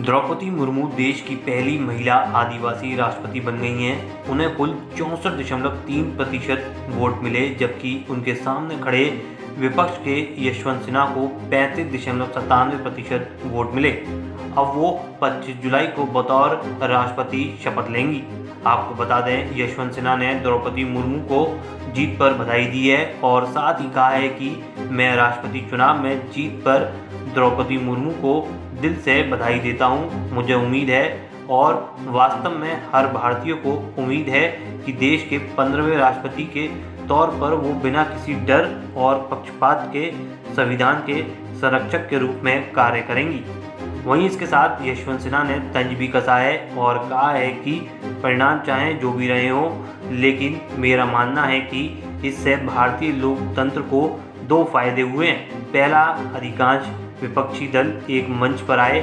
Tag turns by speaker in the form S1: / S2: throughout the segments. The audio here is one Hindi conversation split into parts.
S1: द्रौपदी मुर्मू देश की पहली महिला आदिवासी राष्ट्रपति बन गई हैं। उन्हें कुल 64.3% वोट मिले, जबकि उनके सामने खड़े विपक्ष के यशवंत सिन्हा को 35.97% वोट मिले। अब वो 25 जुलाई को बतौर राष्ट्रपति शपथ लेंगी। आपको बता दें, यशवंत सिन्हा ने द्रौपदी मुर्मू को जीत पर बधाई दी है और साथ ही कहा है कि मैं राष्ट्रपति चुनाव में जीत पर द्रौपदी मुर्मू को दिल से बधाई देता हूं। मुझे उम्मीद है और वास्तव में हर भारतीय को उम्मीद है कि देश के 15वें राष्ट्रपति के तौर पर वो बिना किसी डर और पक्षपात के संविधान के संरक्षक के रूप में कार्य करेंगी। वहीं इसके साथ यशवंत सिन्हा ने तंज भी कसा है और कहा है कि परिणाम चाहे जो भी रहे हों, लेकिन मेरा मानना है कि इससे भारतीय लोकतंत्र को दो फायदे हुए हैं। पहला, अधिकांश विपक्षी दल एक मंच पर आए।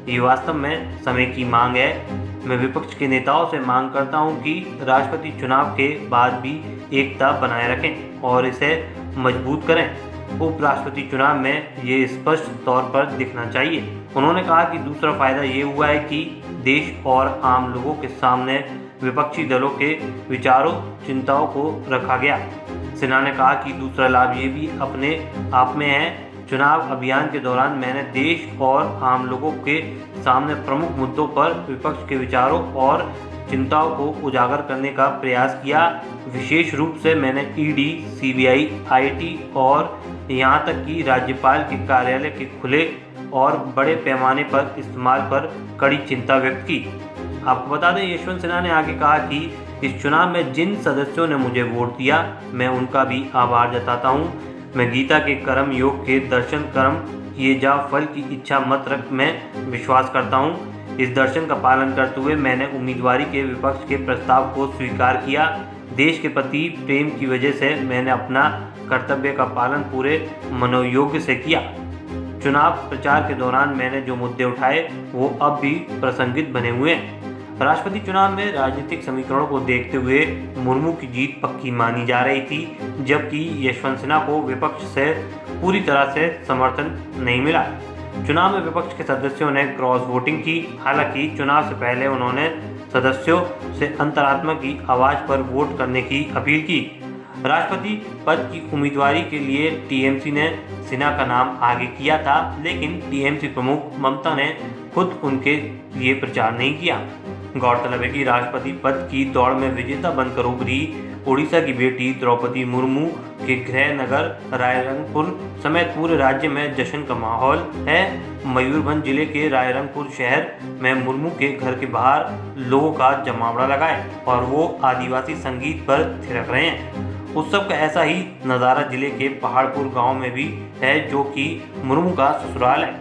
S1: ये वास्तव में समय की मांग है। मैं विपक्ष के नेताओं से मांग करता हूं कि राष्ट्रपति चुनाव के बाद भी एकता बनाए रखें और इसे मजबूत करें। उपराष्ट्रपति चुनाव में ये स्पष्ट तौर पर दिखना चाहिए। उन्होंने कहा कि दूसरा फायदा ये हुआ है कि देश और आम लोगों के सामने विपक्षी दलों के विचारों चिंताओं को रखा गया। सिन्हा ने कहा कि दूसरा लाभ ये भी अपने आप में है। चुनाव अभियान के दौरान मैंने देश और आम लोगों के सामने प्रमुख मुद्दों पर विपक्ष के विचारों और चिंताओं को उजागर करने का प्रयास किया। विशेष रूप से मैंने ईडी, सीबीआई, आईटी और यहाँ तक कि राज्यपाल के कार्यालय के खुले और बड़े पैमाने पर इस्तेमाल पर कड़ी चिंता व्यक्त की। आपको बता दें, यशवंत सिन्हा ने आगे कहा कि इस चुनाव में जिन सदस्यों ने मुझे वोट दिया, मैं उनका भी आभार जताता हूँ। मैं गीता के कर्म योग के दर्शन कर्म किए जा फल की इच्छा मत रख में विश्वास करता हूँ। इस दर्शन का पालन करते हुए मैंने उम्मीदवारी के विपक्ष के प्रस्ताव को स्वीकार किया। देश के प्रति प्रेम की वजह से मैंने अपना कर्तव्य का पालन पूरे मनोयोग से किया। चुनाव प्रचार के दौरान मैंने जो मुद्दे उठाए वो अब भी प्रासंगिक बने हुए हैं। राष्ट्रपति चुनाव में राजनीतिक समीकरणों को देखते हुए मुर्मू की जीत पक्की मानी जा रही थी, जबकि यशवंत सिन्हा को विपक्ष से पूरी तरह से समर्थन नहीं मिला। चुनाव में विपक्ष के सदस्यों ने क्रॉस वोटिंग की। हालांकि चुनाव से पहले उन्होंने सदस्यों से अंतरात्मा की आवाज़ पर वोट करने की अपील की। राष्ट्रपति पद की उम्मीदवारी के लिए टीएमसी ने सिन्हा का नाम आगे किया था, लेकिन टीएमसी प्रमुख ममता ने खुद उनके लिए प्रचार नहीं किया। गौरतलब है कि राष्ट्रपति पद की दौड़ में विजेता बनकर उभरी ओडिशा की बेटी द्रौपदी मुर्मू के गृह नगर रायरंगपुर समेत पूरे राज्य में जश्न का माहौल है। मयूरभंज जिले के रायरंगपुर शहर में मुर्मू के घर के बाहर लोगों का जमावड़ा लगा है और वो आदिवासी संगीत पर थिरक रहे हैं। उत्सव का ऐसा ही नज़ारा जिले के पहाड़पुर गांव में भी है, जो कि मुर्मू का ससुराल है।